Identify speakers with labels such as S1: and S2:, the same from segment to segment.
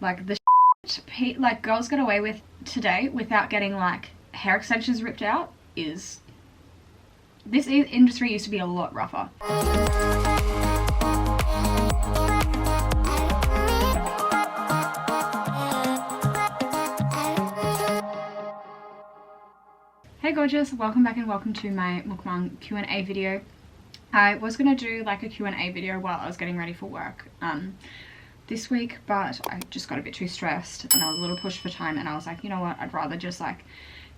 S1: like the shit, like girls get away with today without getting like hair extensions ripped out is, this industry used to be a lot rougher. Hey gorgeous, welcome back and welcome to my mukbang Q&A video. I was gonna do like a Q&A video while I was getting ready for work this week, but I just got a bit too stressed and I was a little pushed for time, and I was like, you know what, I'd rather just like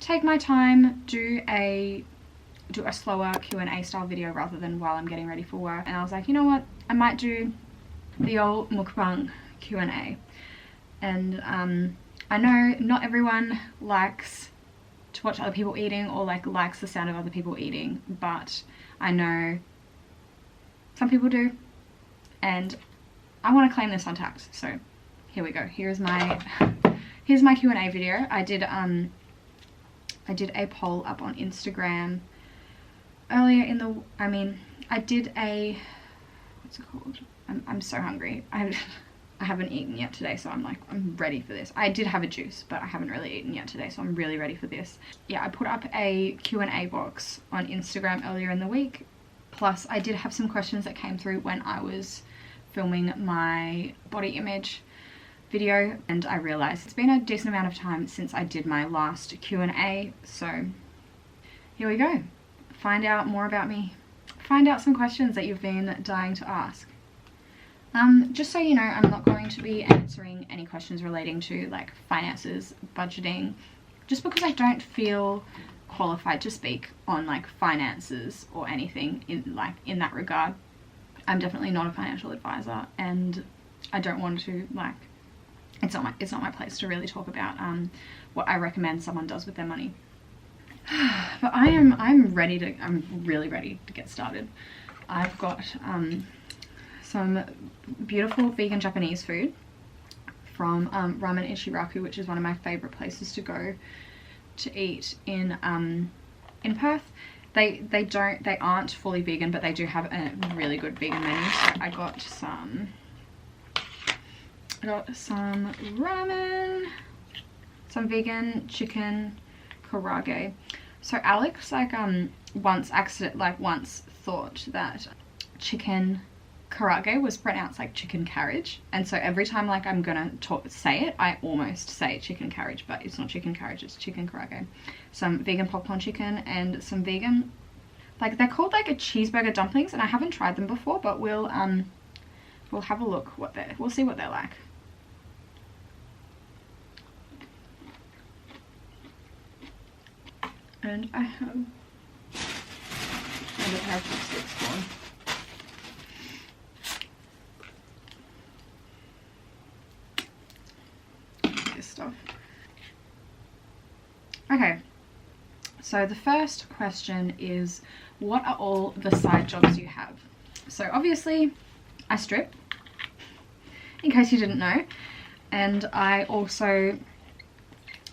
S1: take my time, do a slower Q&A style video rather than while I'm getting ready for work. And I was like, you know what, I might do the old mukbang Q&A. And I know not everyone likes to watch other people eating or like likes the sound of other people eating, but I know some people do, and I want to claim this untapped. So here we go. Here's my Q&A video. I did a poll up on Instagram earlier in the, I did a, what's it called? I'm so hungry. I haven't eaten yet today, so I'm ready for this. I did have a juice, but I haven't really eaten yet today, so I'm really ready for this. Yeah, I put up a Q&A box on Instagram earlier in the week. Plus, I did have some questions that came through when I was filming my body image video, and I realized it's been a decent amount of time since I did my last Q&A, so here we go. Find out more about me. Find out some questions that you've been dying to ask. Just so you know, I'm not going to be answering any questions relating to like finances, budgeting, just because I don't feel qualified to speak on like finances or anything in that regard. I'm definitely not a financial advisor, and I don't want to like, it's not my place to really talk about what I recommend someone does with their money. But I'm really ready to get started. I've got some beautiful vegan Japanese food from Ramen Ichiraku, which is one of my favorite places to go to eat in Perth. They aren't fully vegan, but they do have a really good vegan menu. So I got some ramen, some vegan chicken karage. So Alex once thought that chicken karage was pronounced like chicken carriage, and so every time like I'm gonna say it, I almost say chicken carriage, but it's not chicken carriage, it's chicken karage. Some vegan popcorn chicken and some vegan, like they're called like a cheeseburger dumplings, and I haven't tried them before, but we'll have a look we'll see what they're like. And I have a pair of chopsticks for stuff. Okay, so the first question is, what are all the side jobs you have? So obviously I strip, in case you didn't know, and I also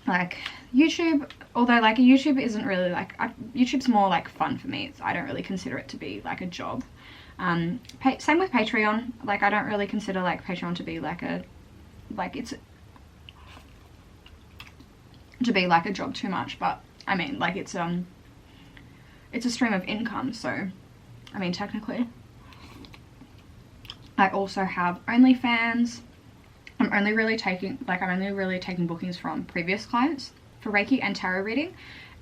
S1: like YouTube, although like YouTube isn't really like, YouTube's more like fun for me. I don't really consider it to be like a job. Same with Patreon. Like I don't really consider like Patreon to be like a job too much, but I mean like it's a stream of income, so I mean technically. I also have OnlyFans. I'm only really taking bookings from previous clients for Reiki and tarot reading,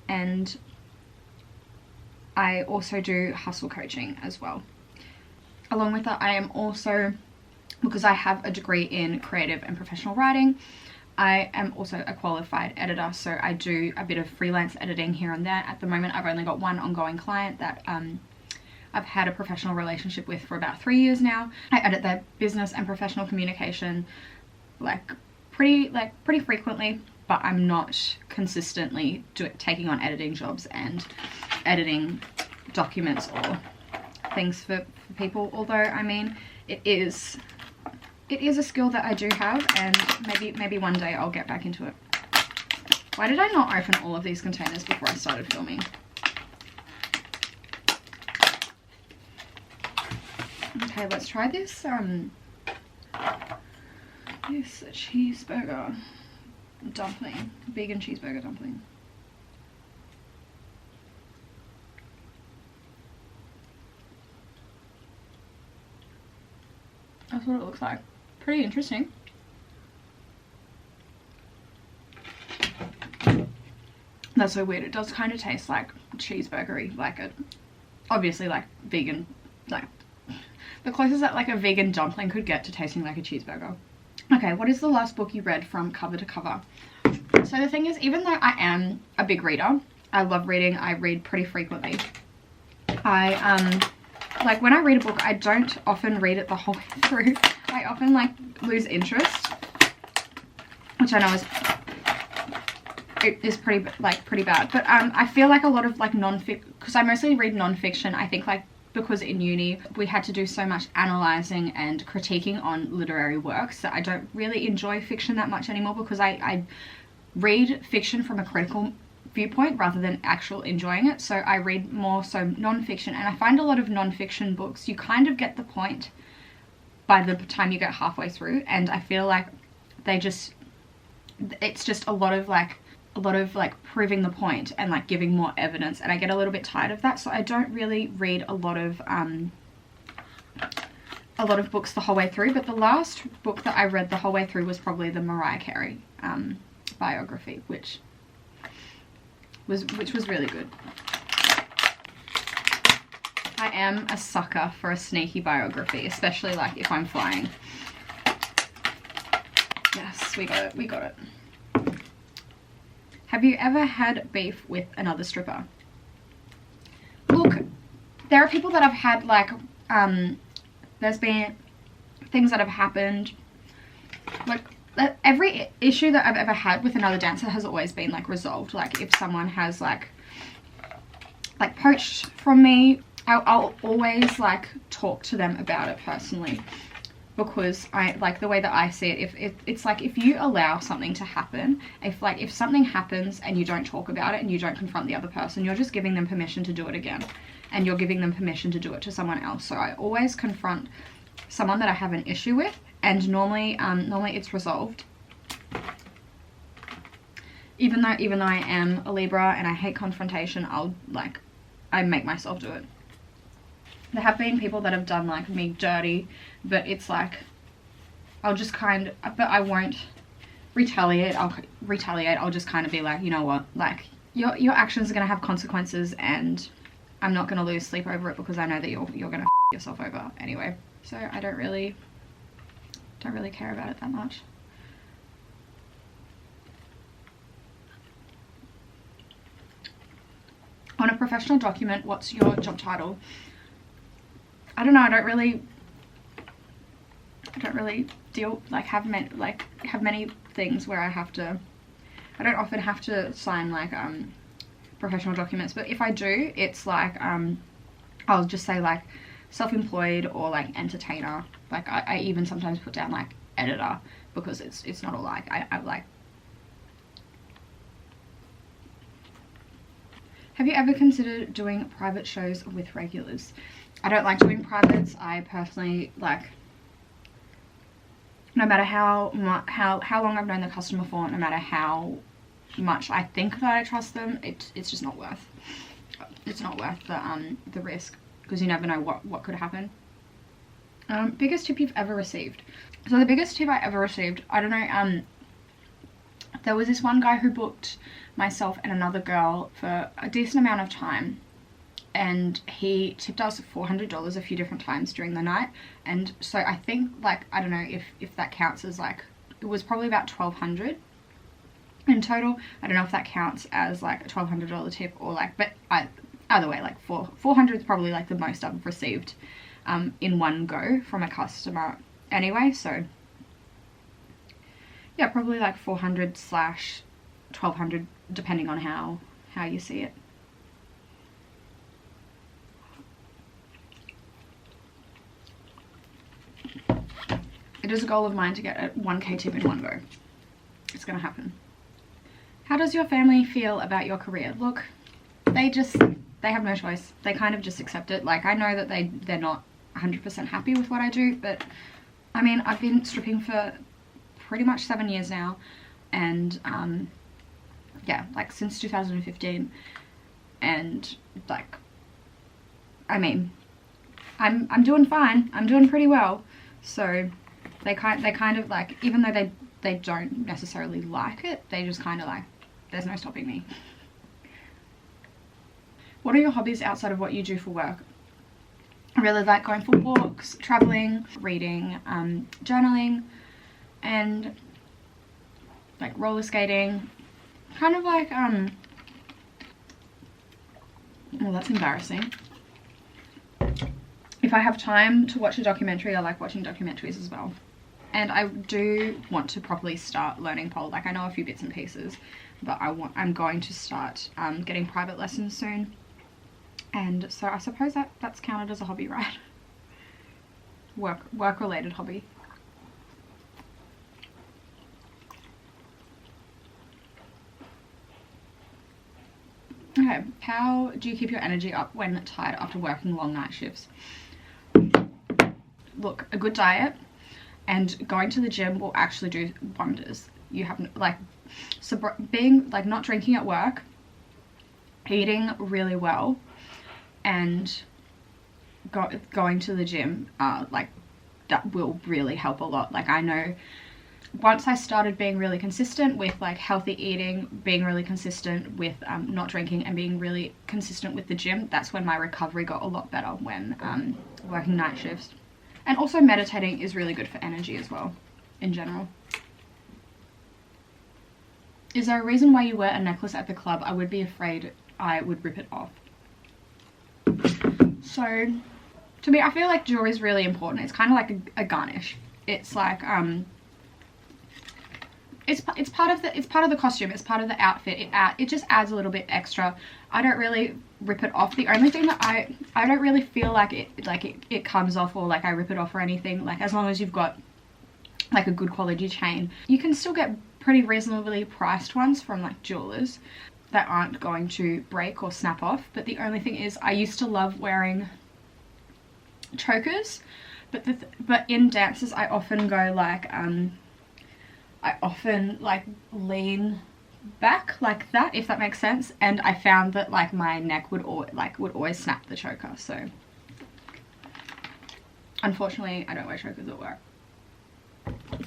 S1: and I also do hustle coaching as well. Along with that, I am also, because I have a degree in creative and professional writing, I am also a qualified editor, so I do a bit of freelance editing here and there. At the moment, I've only got one ongoing client that I've had a professional relationship with for about 3 years now. I edit their business and professional communication pretty frequently, but I'm not consistently taking on editing jobs and editing documents or things for people, although I mean it is a skill that I do have, and maybe one day I'll get back into it. Why did I not open all of these containers before I started filming? Okay, let's try this this cheeseburger dumpling, vegan cheeseburger dumpling. That's what it looks like. Pretty interesting. That's so weird. It does kind of taste like cheeseburgery, like a, obviously like vegan, like the closest that like a vegan dumpling could get to tasting like a cheeseburger. Okay, what is the last book you read from cover to cover? So the thing is, even though I am a big reader, I love reading, I read pretty frequently. Like when I read a book, I don't often read it the whole way through. I often like lose interest, which I know is pretty bad. But I feel like a lot of like non-fiction, because I mostly read non-fiction, I think like because in uni we had to do so much analysing and critiquing on literary works that I don't really enjoy fiction that much anymore, because I read fiction from a critical viewpoint rather than actual enjoying it. So I read more so non-fiction, and I find a lot of non-fiction books, you kind of get the point by the time you get halfway through, and I feel like it's just a lot of like proving the point and like giving more evidence, and I get a little bit tired of that. So I don't really read a lot of books the whole way through. But the last book that I read the whole way through was probably the Mariah Carey biography, which was really good. I am a sucker for a sneaky biography, especially like if I'm flying. Yes, we got it. Have you ever had beef with another stripper? Look, there are people that I've had like, there's been things that have happened, like every issue that I've ever had with another dancer has always been like resolved. Like if someone has like poached from me, I'll always like talk to them about it personally, because I like the way that I see it. It's like if you allow something to happen, if something happens and you don't talk about it and you don't confront the other person, you're just giving them permission to do it again, and you're giving them permission to do it to someone else. So I always confront someone that I have an issue with, and normally it's resolved. Even though I am a Libra and I hate confrontation, I make myself do it. There have been people that have done like me dirty, but it's like but I won't retaliate. I'll just kind of be like, you know what, like your actions are gonna have consequences, and I'm not gonna lose sleep over it, because I know that you're gonna yourself over anyway. So I don't really care about it that much. On a professional document, what's your job title? I don't know. I don't really have many things where I don't often have to sign like professional documents, but if I do, it's like I'll just say like self-employed or like entertainer. Like I even sometimes put down like editor, because it's not all like I like. Have you ever considered doing private shows with regulars? I don't like doing privates. I personally like, no matter how long I've known the customer for, no matter how much I think that I trust them, it's just not worth. It's not worth the risk, because you never know what could happen. Biggest tip you've ever received? So the biggest tip I ever received, I don't know. There was this one guy who booked myself and another girl for a decent amount of time, and he tipped us $400 a few different times during the night. And so I think, like, I don't know if that counts as like, it was probably about $1,200 in total. I don't know if that counts as like a $1,200 tip or like, but either way, like $400 is probably like the most I've received in one go from a customer anyway. So yeah, probably like 400/1,200 depending on how you see it. It is a goal of mine to get a 1K tip in one go. It's gonna happen. How does your family feel about your career? Look, they have no choice. They kind of just accept it. Like, I know that they're not 100% happy with what I do, but I mean, I've been stripping for pretty much 7 years now, and yeah, like since 2015, and like, I mean, I'm doing fine. I'm doing pretty well. So they kind of like, even though they don't necessarily like it, they just kind of like, there's no stopping me. What are your hobbies outside of what you do for work? I really like going for walks, traveling, reading, journaling, and like roller skating. Kind of like, well, that's embarrassing. If I have time to watch a documentary, I like watching documentaries as well. And I do want to properly start learning pole. Like, I know a few bits and pieces, but I'm going to start getting private lessons soon. And so I suppose that's counted as a hobby, right? Work related hobby. Okay, how do you keep your energy up when tired after working long night shifts? Look, a good diet and going to the gym will actually do wonders. You have like, so being like not drinking at work, eating really well, and going to the gym, like that will really help a lot. Like, I know once I started being really consistent with like healthy eating, being really consistent with not drinking, and being really consistent with the gym, that's when my recovery got a lot better when working night shifts. And also meditating is really good for energy as well, in general. Is there a reason why you wear a necklace at the club? I would be afraid I would rip it off. So, to me, I feel like jewelry is really important. It's kind of like a garnish. It's like, it's part of the costume. It's part of the outfit. It just adds a little bit extra. I don't really rip it off. The only thing that I don't really feel like it comes off, or like I rip it off or anything. Like, as long as you've got like a good quality chain, you can still get pretty reasonably priced ones from like jewelers that aren't going to break or snap off. But the only thing is, I used to love wearing chokers, but in dances I often go like I often like lean back like that, if that makes sense, and I found that like my neck would always snap the choker. So unfortunately I don't wear chokers at work,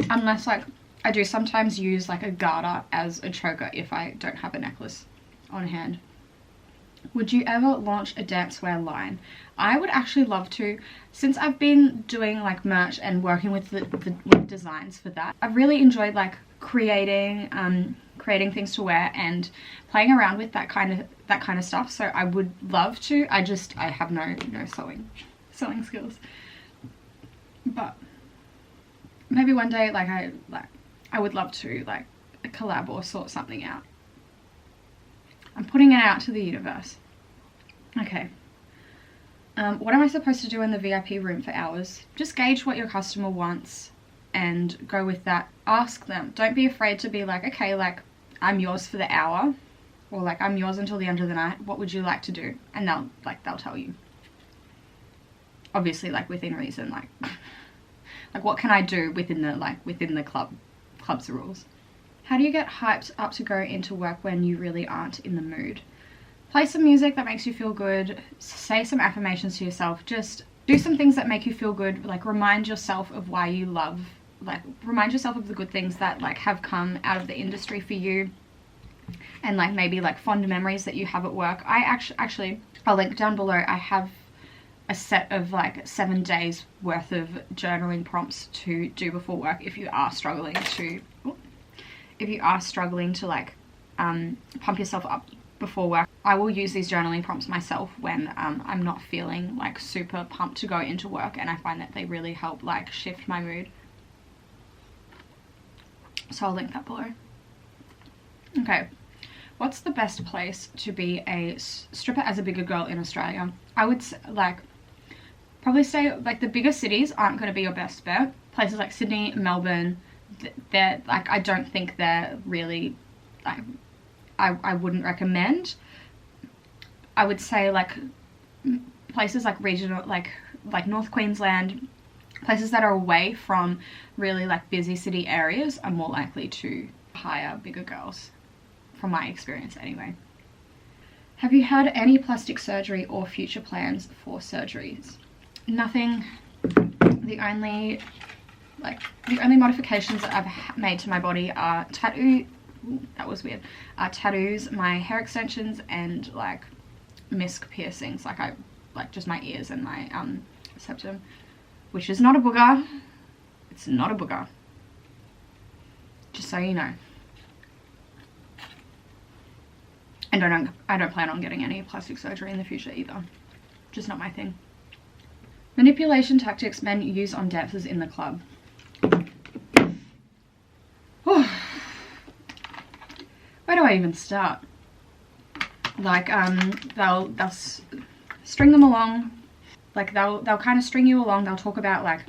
S1: unless like I do sometimes use like a garter as a choker if I don't have a necklace on hand. Would you ever launch a dancewear line? I would actually love to. Since I've been doing like merch and working with with designs for that, I've really enjoyed like creating things to wear and playing around with that kind of stuff. So I would love to. I have no sewing skills, but maybe one day I would love to like collab or sort something out. I'm putting it out to the universe. Okay. What am I supposed to do in the VIP room for hours? Just gauge what your customer wants and go with that. Ask them. Don't be afraid to be like, okay, like, I'm yours for the hour, or like, I'm yours until the end of the night. What would you like to do? And they'll tell you. Obviously, like, within reason, like, like, what can I do within the club's rules? How do you get hyped up to go into work when you really aren't in the mood? Play some music that makes you feel good. Say some affirmations to yourself. Just do some things that make you feel good. Like, remind yourself of why you love, like, remind yourself of the good things that like have come out of the industry for you, and like maybe like fond memories that you have at work. I actually I'll link down below. I have a set of like 7 days worth of journaling prompts to do before work if you are struggling to like pump yourself up before work. I will use these journaling prompts myself when I'm not feeling like super pumped to go into work, and I find that they really help like shift my mood. So I'll link that below. Okay, what's the best place to be a stripper as a bigger girl in Australia? I would like probably say like the bigger cities aren't going to be your best bet. Places like Sydney, Melbourne, they're like, I don't think they're really like, I wouldn't recommend. I would say like places like regional, like North Queensland, places that are away from really like busy city areas are more likely to hire bigger girls, from my experience anyway. Have you had any plastic surgery or future plans for surgeries? Nothing. The only modifications that I've made to my body are tattoos, my hair extensions, and like misc piercings, like just my ears and my septum, which is not a booger. It's not a booger, just so you know. And I don't plan on getting any plastic surgery in the future either. Just not my thing. Manipulation tactics men use on dancers in the club. Where do I even start? Like, they'll string them along. Like, they'll kind of string you along. They'll talk about like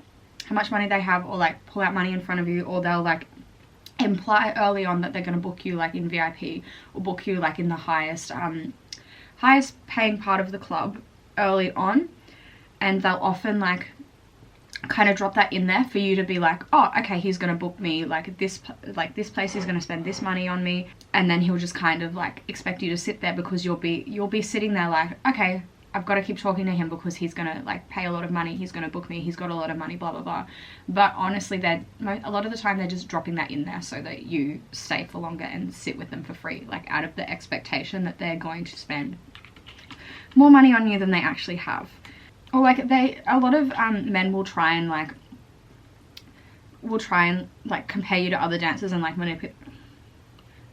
S1: how much money they have, or like pull out money in front of you, or they'll like imply early on that they're going to book you like in VIP, or book you like in the highest paying part of the club early on, and they'll often like kind of drop that in there for you to be like, oh, okay, he's going to book me like this place, he's going to spend this money on me, and then he'll just kind of like expect you to sit there, because you'll be sitting there like, okay, I've got to keep talking to him because he's going to like pay a lot of money, he's going to book me, he's got a lot of money, blah blah blah. But honestly, a lot of the time they're just dropping that in there so that you stay for longer and sit with them for free, like out of the expectation that they're going to spend more money on you than they actually have. Or like a lot of men will try and compare you to other dancers and like manipulate.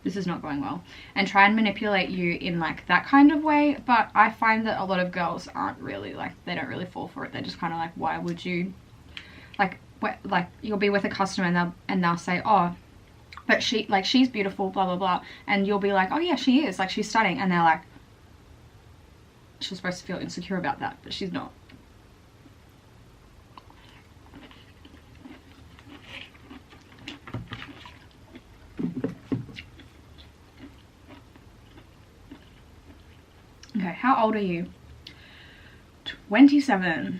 S1: This is not going well. And try and manipulate you in like that kind of way. But I find that a lot of girls aren't really like, they don't really fall for it. They're just kind of like, why would you, like you'll be with a customer and they'll say, oh, but she's beautiful, blah blah blah, and you'll be like, oh yeah, she is, like she's stunning, and they're like, she's supposed to feel insecure about that, but she's not. Okay, how old are you? 27.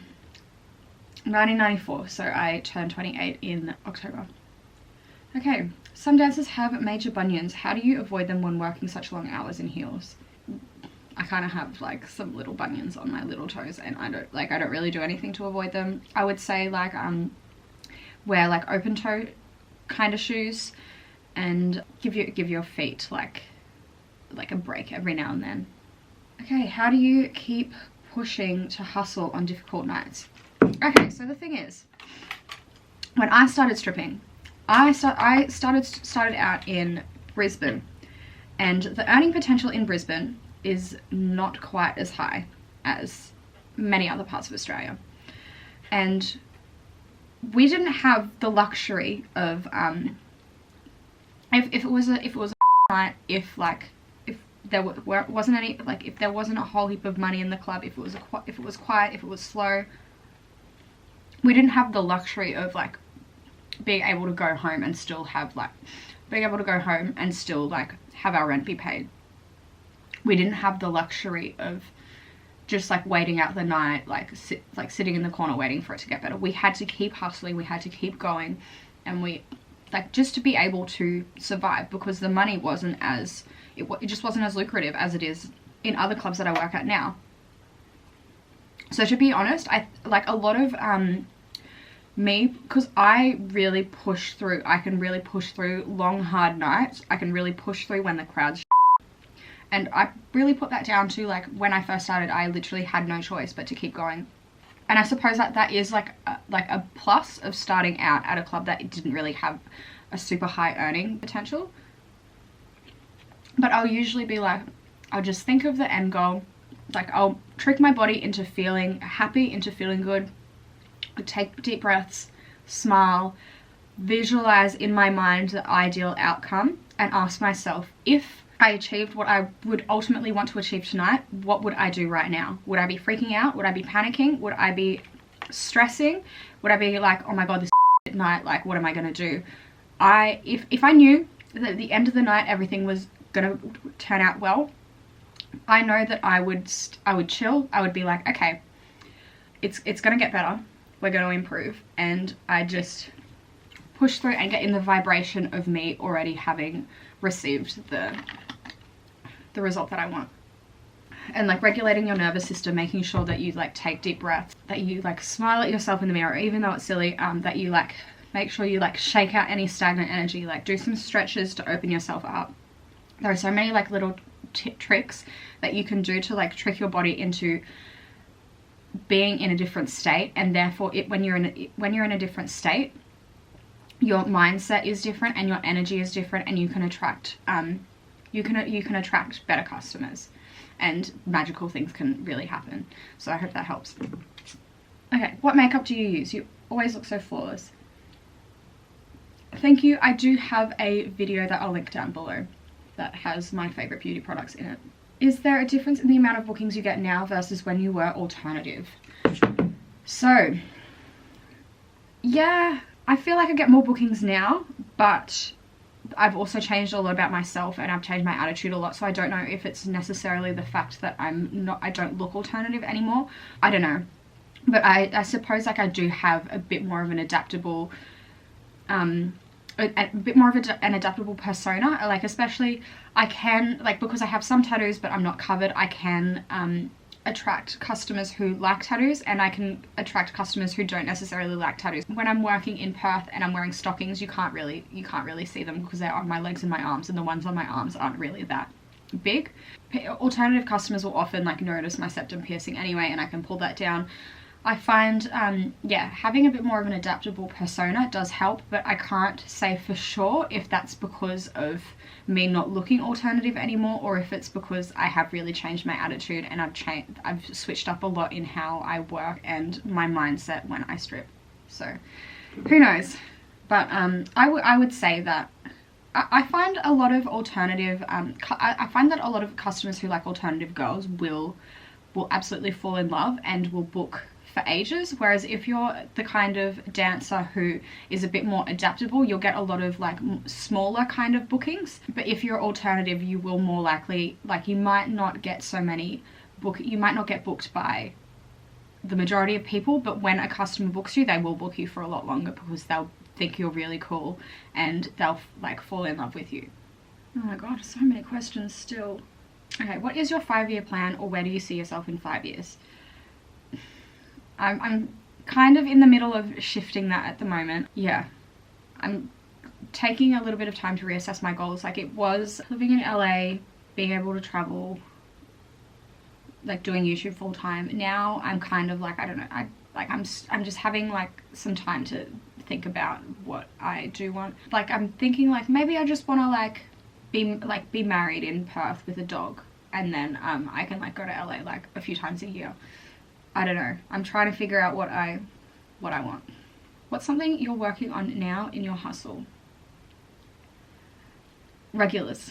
S1: 1994, so I turned 28 in October. Okay, some dancers have major bunions. How do you avoid them when working such long hours in heels? I kind of have like some little bunions on my little toes, and I don't really do anything to avoid them. I would say like wear like open toe kind of shoes, and give your feet like a break every now and then. Okay, how do you keep pushing to hustle on difficult nights? Okay, so the thing is, when I started stripping, I started out in Brisbane, and the earning potential in Brisbane is not quite as high as many other parts of Australia, and we didn't have the luxury of if it was a night, if there wasn't any, like if there wasn't a whole heap of money in the club, if it was quiet, if it was slow, we didn't have the luxury of like being able to go home and still have our rent be paid. We didn't have the luxury of just like waiting out the night, sitting in the corner waiting for it to get better. We had to keep hustling, we had to keep going, and we just to be able to survive, because the money wasn't as, it just wasn't as lucrative as it is in other clubs that I work at now. So to be honest, I like a lot of me, because I really push through. I can really push through long hard nights. I can really push through when the crowd's and I really put that down to like when I first started, I literally had no choice but to keep going. And I suppose that is like a plus of starting out at a club that didn't really have a super high earning potential. But I'll usually be like, I'll just think of the end goal. Like I'll trick my body into feeling happy, into feeling good. I'll take deep breaths, smile, visualize in my mind the ideal outcome, and ask myself, if I achieved what I would ultimately want to achieve tonight, what would I do right now? Would I be freaking out? Would I be panicking? Would I be stressing? Would I be like, oh my god, this night, like what am I gonna do? If I knew that at the end of the night everything was gonna turn out well, I know that I would chill. I would be like, okay, it's gonna get better. we're going to improve. And I just push through and get in the vibration of me already having received the result that I want. And like regulating your nervous system, making sure that you like take deep breaths, that you like smile at yourself in the mirror, even though it's silly, that you like make sure you like shake out any stagnant energy, like do some stretches to open yourself up. There are so many like little tricks that you can do to like trick your body into being in a different state, and therefore when you're in a different state, your mindset is different and your energy is different, and you can attract you can attract better customers, and magical things can really happen. So I hope that helps. Okay, what makeup do you use? You always look so flawless. Thank you. I do have a video that I'll link down below that has my favorite beauty products in it. Is there a difference in the amount of bookings you get now versus when you were alternative? So yeah, I feel like I get more bookings now, but I've also changed a lot about myself, and I've changed my attitude a lot, so I don't know if it's necessarily the fact that I don't look alternative anymore. I don't know. But I suppose like I do have a bit more of an adaptable an adaptable persona. Like especially I can, like, because I have some tattoos but I'm not covered, I can attract customers who like tattoos, and I can attract customers who don't necessarily like tattoos. When I'm working in Perth and I'm wearing stockings, you can't really see them because they're on my legs and my arms, and the ones on my arms aren't really that big. Alternative customers will often like notice my septum piercing anyway, and I can pull that down. I find yeah, having a bit more of an adaptable persona does help, but I can't say for sure if that's because of me not looking alternative anymore, or if it's because I have really changed my attitude and I've switched up a lot in how I work and my mindset when I strip. So who knows? But I would say that I find a lot of alternative I find that a lot of customers who like alternative girls will absolutely fall in love and will book for ages, whereas if you're the kind of dancer who is a bit more adaptable, you'll get a lot of like smaller kind of bookings. But if you're alternative, you will more likely, like, you might not get so many you might not get booked by the majority of people, but when a customer books you, they will book you for a lot longer because they'll think you're really cool and they'll like fall in love with you. Oh my god, so many questions still. Okay, what is your 5-year plan, or where do you see yourself in 5 years? I'm kind of in the middle of shifting that at the moment. Yeah, I'm taking a little bit of time to reassess my goals. Like, it was living in LA, being able to travel, like doing YouTube full time. Now I'm kind of like, I don't know, I'm just having like some time to think about what I do want. Like, I'm thinking like maybe I just want to be married in Perth with a dog, and then I can like go to LA like a few times a year. I don't know. I'm trying to figure out what I want. What's something you're working on now in your hustle? Regulars.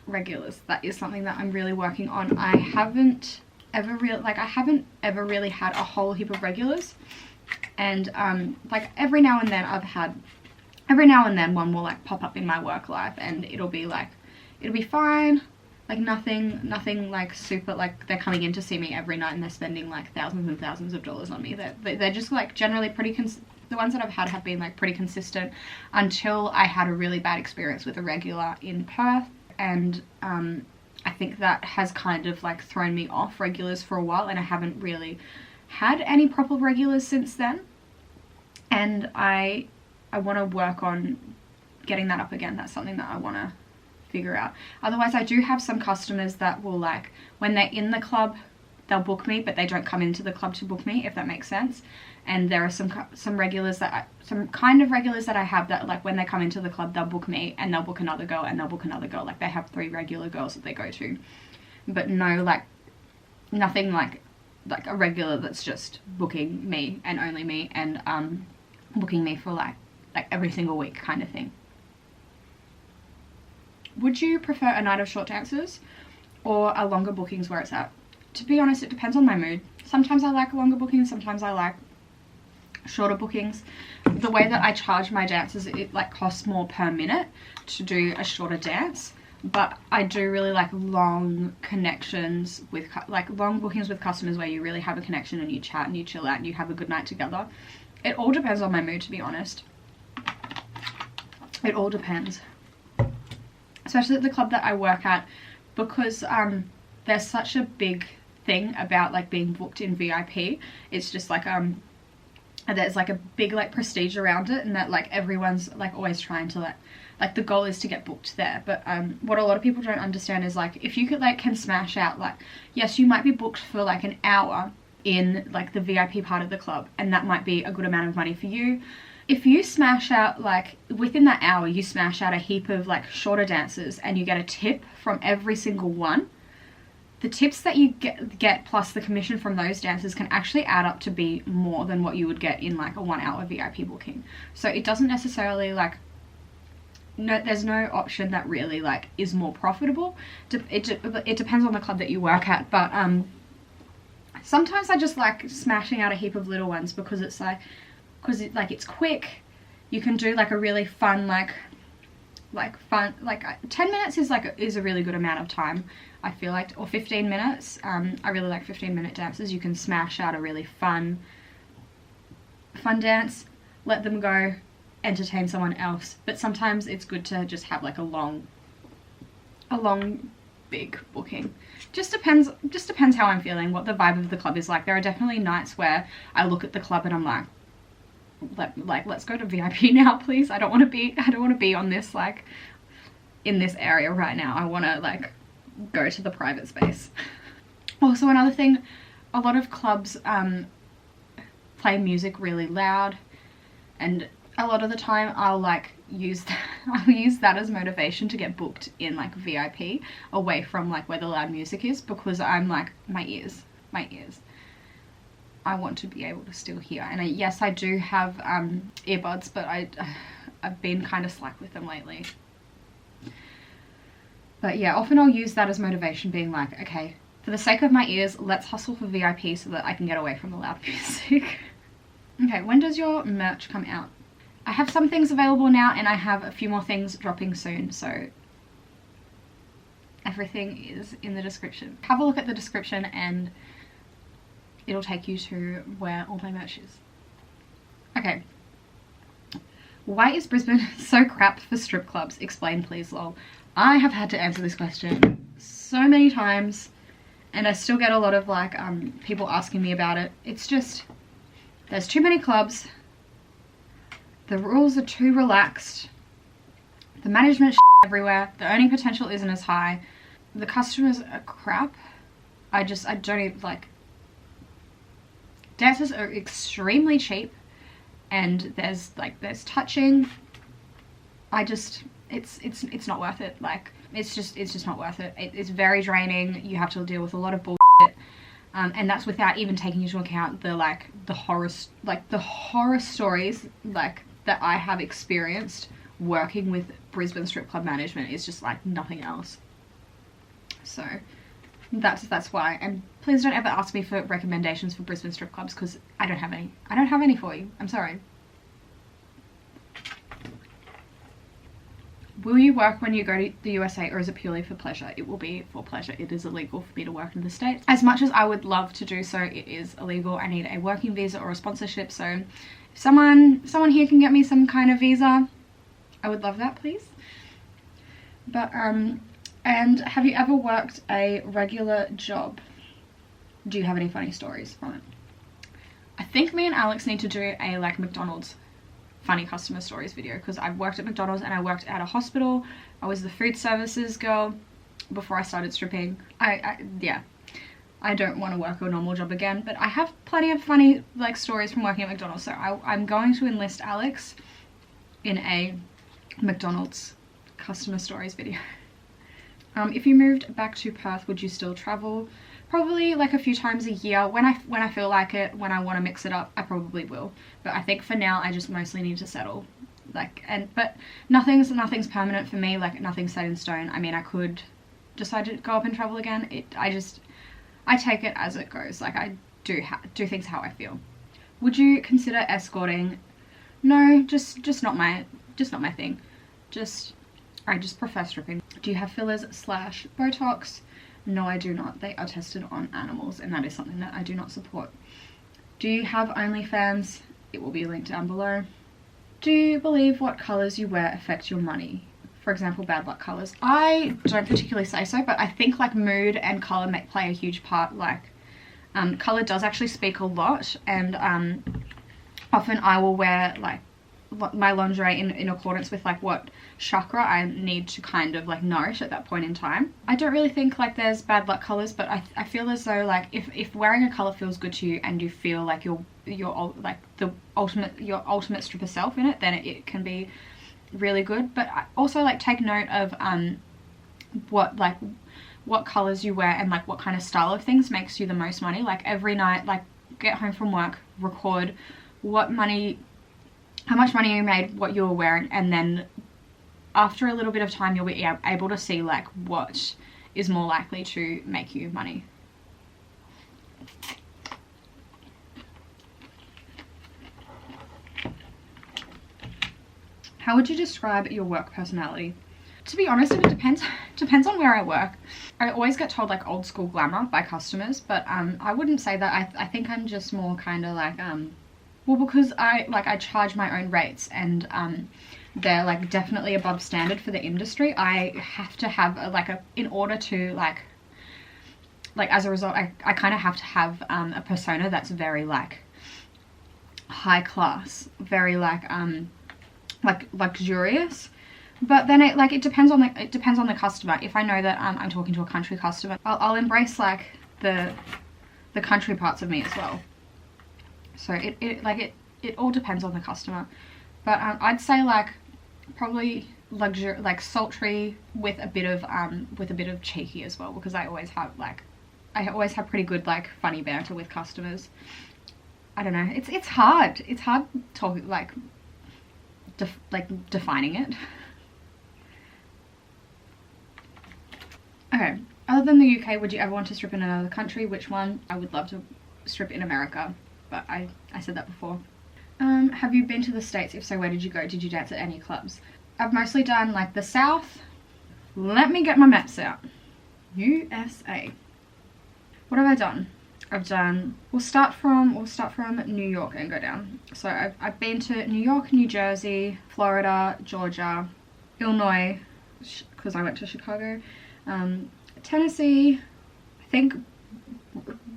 S1: That is something that I'm really working on. I haven't ever really had a whole heap of regulars, and like every now and then one will like pop up in my work life, and it'll be fine. Like nothing like super, like they're coming in to see me every night and they're spending like thousands and thousands of dollars on me. They're just like generally pretty the ones that I've had have been like pretty consistent, until I had a really bad experience with a regular in Perth, and I think that has kind of like thrown me off regulars for a while, and I haven't really had any proper regulars since then, and I want to work on getting that up again. That's something that I want to figure out. Otherwise, I do have some customers that will, like, when they're in the club, they'll book me, but they don't come into the club to book me, if that makes sense. And there are some regulars some kind of regulars that I have that, like, when they come into the club, they'll book me, and they'll book another girl, and they'll book another girl. Like, they have 3 regular girls that they go to, but no, like, nothing like a regular that's just booking me and only me, and booking me for like every single week kind of thing. Would you prefer a night of short dances or a longer bookings where it's at? To be honest, it depends on my mood. Sometimes I like longer bookings, sometimes I like shorter bookings. The way that I charge my dances, it like costs more per minute to do a shorter dance. but I do really like long connections with, like long bookings with customers where you really have a connection and you chat and you chill out and you have a good night together. It all depends on my mood, to be honest. It all depends. Especially at the club that I work at, because there's such a big thing about like being booked in VIP. It's just like there's like a big like prestige around it, and that like everyone's like always trying to like the goal is to get booked there. But what a lot of people don't understand is like if you can smash out, like yes, you might be booked for like an hour in like the VIP part of the club, and that might be a good amount of money for you. If you smash out, like within that hour you smash out a heap of like shorter dancers and you get a tip from every single one, the tips that you get plus the commission from those dancers can actually add up to be more than what you would get in like a 1 hour VIP booking. So it doesn't necessarily like, no, there's no option that really like is more profitable. It depends on the club that you work at, but sometimes I just like smashing out a heap of little ones because it's like, it's quick. You can do like a really fun like 10 minutes is a really good amount of time, I feel like, or 15 minutes. I really like 15-minute dances. You can smash out a really fun dance, let them go, entertain someone else. But sometimes it's good to just have like a long big booking. Just depends how I'm feeling, what the vibe of the club is like. There are definitely nights where I look at the club and I'm like let's go to VIP now, please. I don't want to be on this like in this area right now. I want to like go to the private space. Also, another thing, a lot of clubs play music really loud, and a lot of the time I'll use that as motivation to get booked in like VIP away from like where the loud music is, because I'm like my ears. I want to be able to still hear. And yes, I do have earbuds, but I've been kind of slack with them lately. But yeah, often I'll use that as motivation, being like, okay, for the sake of my ears, let's hustle for VIP so that I can get away from the loud music. Okay, when does your merch come out? I have some things available now, and I have a few more things dropping soon, so everything is in the description. Have a look at the description and it'll take you to where all my merch is. Okay. Why is Brisbane so crap for strip clubs? Explain please, lol. I have had to answer this question so many times, and I still get a lot of like people asking me about it. It's just, there's too many clubs, the rules are too relaxed, the management everywhere, the earning potential isn't as high, the customers are crap. I don't even like, dances are extremely cheap, and there's touching. It's not worth it. Like it's just not worth it. It's very draining. You have to deal with a lot of bullshit, and that's without even taking into account the horror stories like that I have experienced working with Brisbane strip club management. Is just like nothing else. So that's why. And please don't ever ask me for recommendations for Brisbane strip clubs, because I don't have any. I don't have any for you. I'm sorry. Will you work when you go to the USA, or is it purely for pleasure? It will be for pleasure. It is illegal for me to work in the States. As much as I would love to do so, it is illegal. I need a working visa or a sponsorship. So if someone here can get me some kind of visa, I would love that, please. But and have you ever worked a regular job? Do you have any funny stories from it? I think me and Alex need to do a like McDonald's funny customer stories video, because I've worked at McDonald's and I worked at a hospital. I was the food services girl before I started stripping. Yeah, I don't want to work a normal job again, but I have plenty of funny like stories from working at McDonald's. So I'm going to enlist Alex in a McDonald's customer stories video. If you moved back to Perth, would you still travel? Probably like a few times a year. When I feel like it, when I want to mix it up, I probably will. But I think for now I just mostly need to settle. But nothing's permanent for me. Like nothing's set in stone. I mean, I could decide to go up and travel again. I take it as it goes. Like I do things how I feel. Would you consider escorting? No, just not my thing. Just I just prefer stripping. Do you have fillers slash Botox? No, I do not. They are tested on animals, and that is something that I do not support. Do you have OnlyFans? It will be linked down below. Do you believe what colours you wear affect your money? For example, bad luck colours. I don't particularly say so, but I think like mood and colour play a huge part. Like colour does actually speak a lot, and often I will wear like my lingerie in accordance with like what chakra I need to kind of like nourish at that point in time. I don't really think like there's bad luck colors, but I feel as though like if wearing a color feels good to you and you feel like you're like your ultimate stripper self in it, then it can be really good. But I also like take note of what colors you wear and like what kind of style of things makes you the most money. Like every night, like get home from work, record how much money you made, what you were wearing, and then after a little bit of time you'll be able to see like what is more likely to make you money. How would you describe your work personality? To be honest, it depends on where I work. I always get told like old school glamour by customers, but I wouldn't say that. I think I'm just more kind of like well, because I charge my own rates, and they're like definitely above standard for the industry. I have to have in order to like as a result, I kind of have to have a persona that's very like high class, very like luxurious. But then it depends on the customer. If I know that I'm talking to a country customer, I'll embrace like the country parts of me as well. So it all depends on the customer. But I'd say like probably luxury, like sultry with a bit of cheeky as well, because I always have pretty good like funny banter with customers. I don't know. It's hard. It's hard talking defining it. Okay. Other than the UK, would you ever want to strip in another country? Which one? I would love to strip in America, but I said that before. Have you been to the States? If so, where did you go? Did you dance at any clubs? I've mostly done like the South. Let me get my maps out. USA. What have I done? We'll start from New York and go down. So I've been to New York, New Jersey, Florida, Georgia, Illinois, because I went to Chicago, Tennessee, I think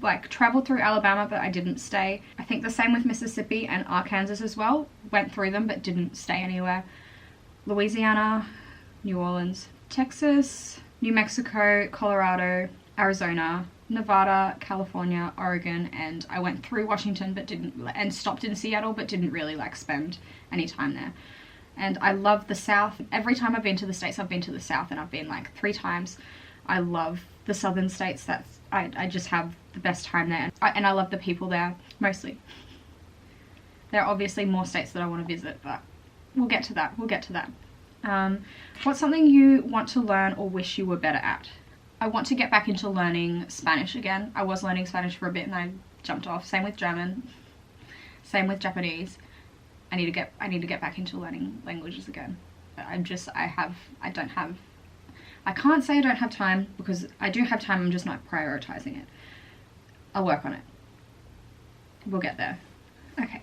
S1: like traveled through Alabama, but I didn't stay. I think the same with Mississippi and Arkansas as well. Went through them but didn't stay anywhere. Louisiana, New Orleans, Texas, New Mexico, Colorado, Arizona, Nevada, California, Oregon, and I went through Washington but and stopped in Seattle but didn't really like spend any time there. And I love the South. Every time I've been to the States, I've been to the South, and I've been like 3 times. I love the southern states. I just have the best time there, and I love the people there mostly. There are obviously more states that I want to visit, but we'll get to that. What's something you want to learn or wish you were better at? I want to get back into learning Spanish again. I was learning Spanish for a bit and I jumped off. Same with German. Same with Japanese. I need to get back into learning languages again. I can't say I don't have time, because I do have time, I'm just not prioritizing it. I'll work on it. We'll get there. Okay.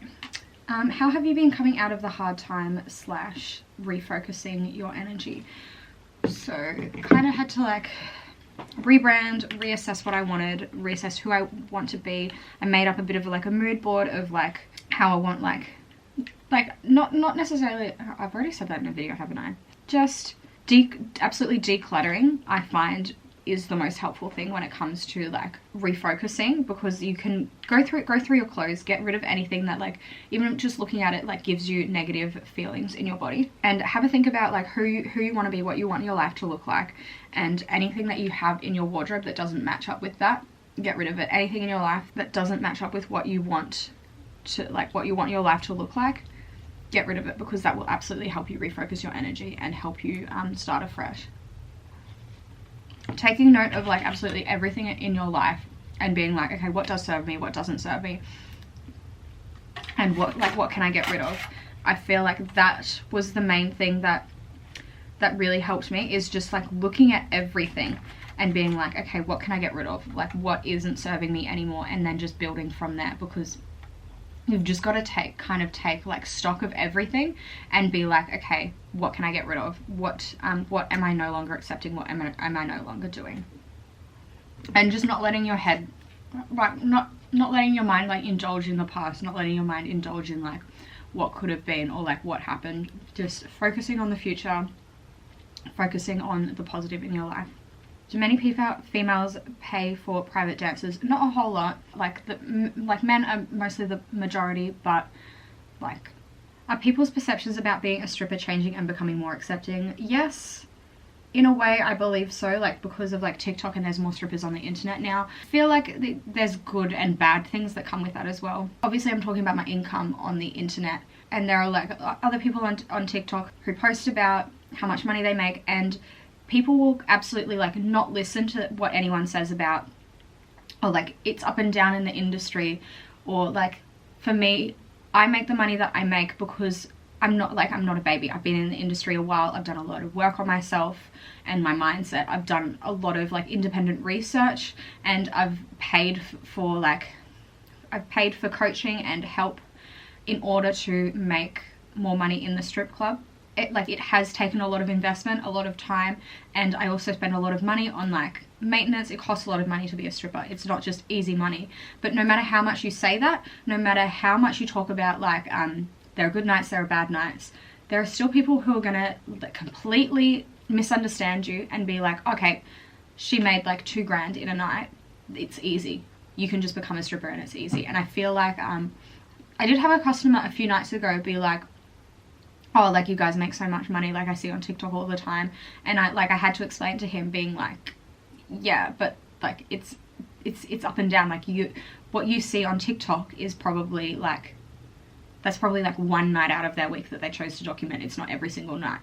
S1: How have you been coming out of the hard time / refocusing your energy? So kind of had to like rebrand, reassess what I wanted, reassess who I want to be. I made up a bit of like a mood board of like how I want like not necessarily, I've already said that in a video, haven't I? Just absolutely decluttering, I find, is the most helpful thing when it comes to like refocusing, because you can go through your clothes, get rid of anything that like, even just looking at it like gives you negative feelings in your body, and have a think about like who you want to be, what you want your life to look like, and anything that you have in your wardrobe that doesn't match up with that, get rid of it. Anything in your life that doesn't match up with what you want your life to look like, get rid of it, because that will absolutely help you refocus your energy and help you start afresh. Taking note of like absolutely everything in your life and being like, okay, what does serve me, what doesn't serve me, and what can I get rid of. I feel like that was the main thing that that really helped me is just like looking at everything and being like, okay, what can I get rid of? Like, what isn't serving me anymore? And then just building from there, because you've just got to take like stock of everything and be like, okay, what can I get rid of? What am I no longer accepting? What am I no longer doing? And just not letting your head, like, not letting your mind like indulge in the past, not letting your mind indulge in like what could have been or like what happened. Just focusing on the future, focusing on the positive in your life. Do many females pay for private dances? Not a whole lot. Like men are mostly the majority, but like, are people's perceptions about being a stripper changing and becoming more accepting? Yes, in a way I believe so, like because of like TikTok and there's more strippers on the internet now. I feel like there's good and bad things that come with that as well. Obviously I'm talking about my income on the internet, and there are like other people on TikTok who post about how much money they make, and people will absolutely like not listen to what anyone says about, or like it's up and down in the industry, or like for me, I make the money that I make because I'm not a baby. I've been in the industry a while. I've done a lot of work on myself and my mindset. I've done a lot of like independent research, and I've paid for coaching and help in order to make more money in the strip club. It has taken a lot of investment, a lot of time, and I also spend a lot of money on like maintenance. It costs a lot of money to be a stripper. It's not just easy money. But no matter how much you say that, no matter how much you talk about like there are good nights, there are bad nights, there are still people who are gonna completely misunderstand you and be like, okay, she made like $2,000 in a night, it's easy, you can just become a stripper and it's easy. And I feel like I did have a customer a few nights ago be like, oh, like you guys make so much money, like I see on TikTok all the time. And I had to explain to him being like, yeah, but like it's up and down. Like what you see on TikTok is probably like, that's probably like one night out of their week that they chose to document. It's not every single night.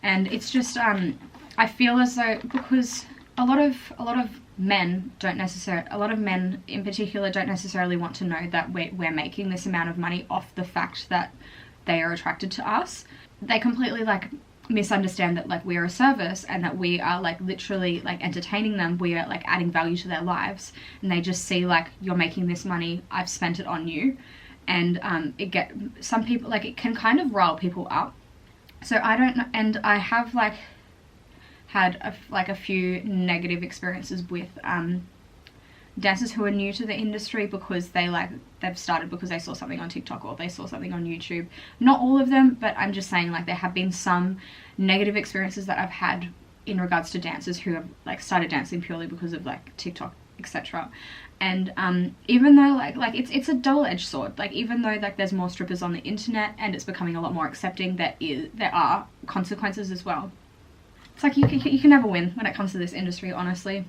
S1: And it's just I feel as though, because a lot of men in particular don't necessarily want to know that we're making this amount of money off the fact that they are attracted to us. They completely like misunderstand that like we are a service and that we are like literally like entertaining them. We are like adding value to their lives, and they just see like, you're making this money, I've spent it on you. And some people, like, it can kind of rile people up. So I don't know, and I have like had a few negative experiences with dancers who are new to the industry, because they've started because they saw something on TikTok or they saw something on YouTube. Not all of them, but I'm just saying like there have been some negative experiences that I've had in regards to dancers who have like started dancing purely because of like TikTok, etc. And even though like it's a double-edged sword, like even though like there's more strippers on the internet and it's becoming a lot more accepting, there are consequences as well. It's like you can never win when it comes to this industry, honestly.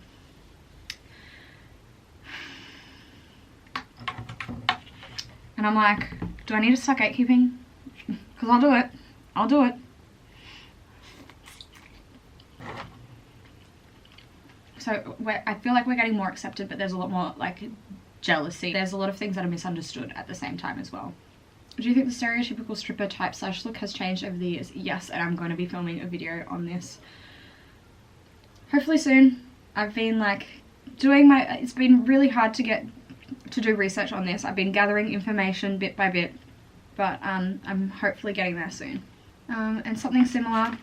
S1: And I'm like, do I need to start gatekeeping? Because I'll do it. So I feel like we're getting more accepted, but there's a lot more like jealousy. There's a lot of things that are misunderstood at the same time as well. Do you think the stereotypical stripper type / look has changed over the years? Yes, and I'm going to be filming a video on this hopefully soon. I've been like it's been really hard to do research on this. I've been gathering information bit by bit, but I'm hopefully getting there soon. And something similar,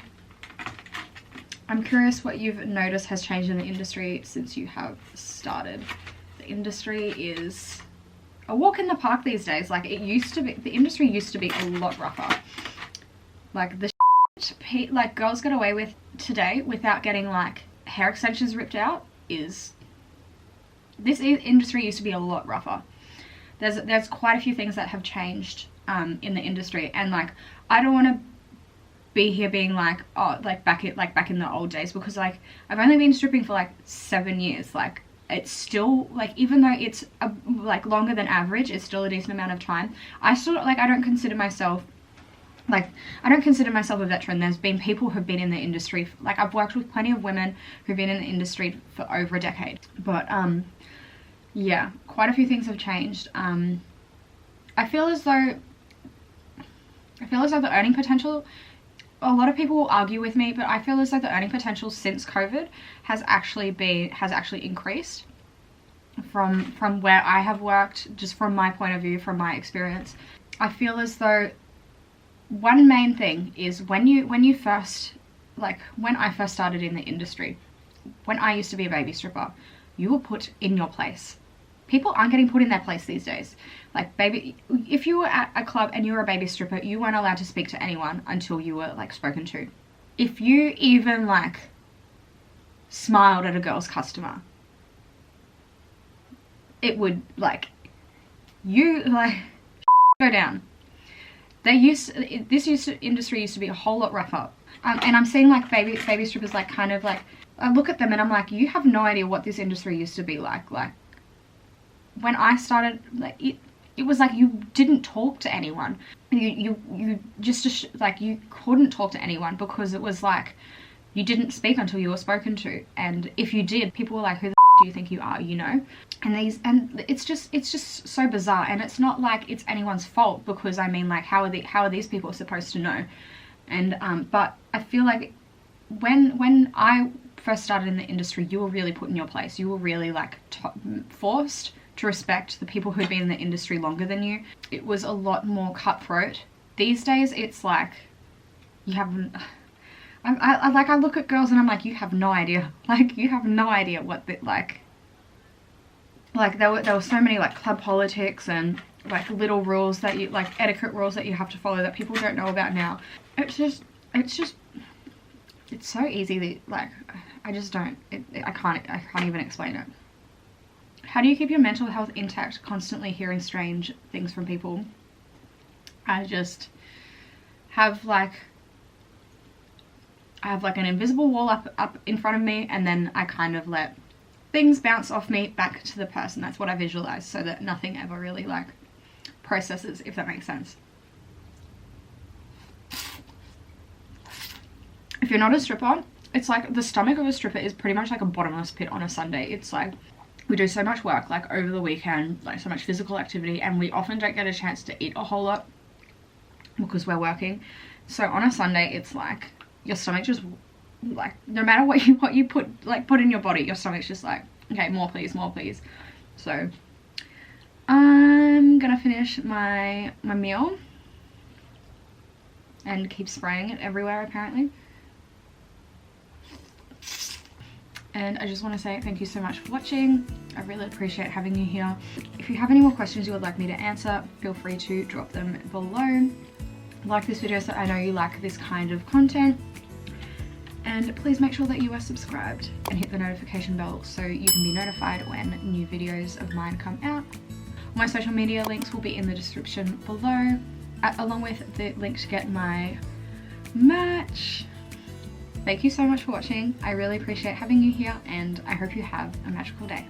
S1: I'm curious what you've noticed has changed in the industry since you have started. The industry is a walk in the park these days. Like the industry used to be a lot rougher. Like the shit like girls get away with today without getting like hair extensions ripped out this industry used to be a lot rougher. There's quite a few things that have changed in the industry, and like I don't want to be here being like, oh, like back in the old days, because like I've only been stripping for like 7 years. Like it's still like, even though it's like longer than average, it's still a decent amount of time. I don't consider myself a veteran. There's been people who've been in the industry, like I've worked with plenty of women who've been in the industry for over a decade, but yeah, quite a few things have changed. I feel as though the earning potential a lot of people will argue with me, but I feel as though the earning potential since COVID has actually increased from where I have worked, just from my point of view, from my experience. I feel as though one main thing is when I first started in the industry, when I used to be a baby stripper, you were put in your place. People aren't getting put in their place these days. Like, if you were at a club and you were a baby stripper, you weren't allowed to speak to anyone until you were like spoken to. If you even like smiled at a girl's customer, it would like, you like go down. This industry used to be a whole lot rougher. And I'm seeing like baby strippers, like kind of like, I look at them and I'm like, you have no idea what this industry used to be like. Like when I started, like it was like you didn't talk to anyone. You just like, you couldn't talk to anyone because it was like you didn't speak until you were spoken to, and if you did, people were like, who the do you think you are, you know? And it's just so bizarre, and it's not like it's anyone's fault, because I mean, like, how are these people supposed to know? And but I feel like when I first started in the industry, you were really put in your place. You were really like forced to respect the people who'd been in the industry longer than you. It was a lot more cutthroat. These days, it's like you haven't. I look at girls and I'm like, you have no idea. Like, you have no idea what the, like there were so many like club politics and like little rules that you, like etiquette rules that you have to follow that people don't know about now. It's so easy that, like, I just don't, I can't even explain it. How do you keep your mental health intact constantly hearing strange things from people? I just have like an invisible wall up in front of me, and then I kind of let things bounce off me back to the person. That's what I visualize, so that nothing ever really like processes, if that makes sense. If you're not a stripper, it's like the stomach of a stripper is pretty much like a bottomless pit on a Sunday. It's like we do so much work like over the weekend, like so much physical activity, and we often don't get a chance to eat a whole lot because we're working. So on a Sunday, it's like your stomach just, like, no matter what you put in your body, your stomach's just like, okay, more please, more please. So I'm gonna finish my meal and keep spraying it everywhere apparently. And I just want to say thank you so much for watching. I really appreciate having you here. If you have any more questions you would like me to answer, feel free to drop them below. Like this video so I know you like this kind of content. And please make sure that you are subscribed and hit the notification bell so you can be notified when new videos of mine come out. My social media links will be in the description below, along with the link to get my merch. Thank you so much for watching. I really appreciate having you here, and I hope you have a magical day.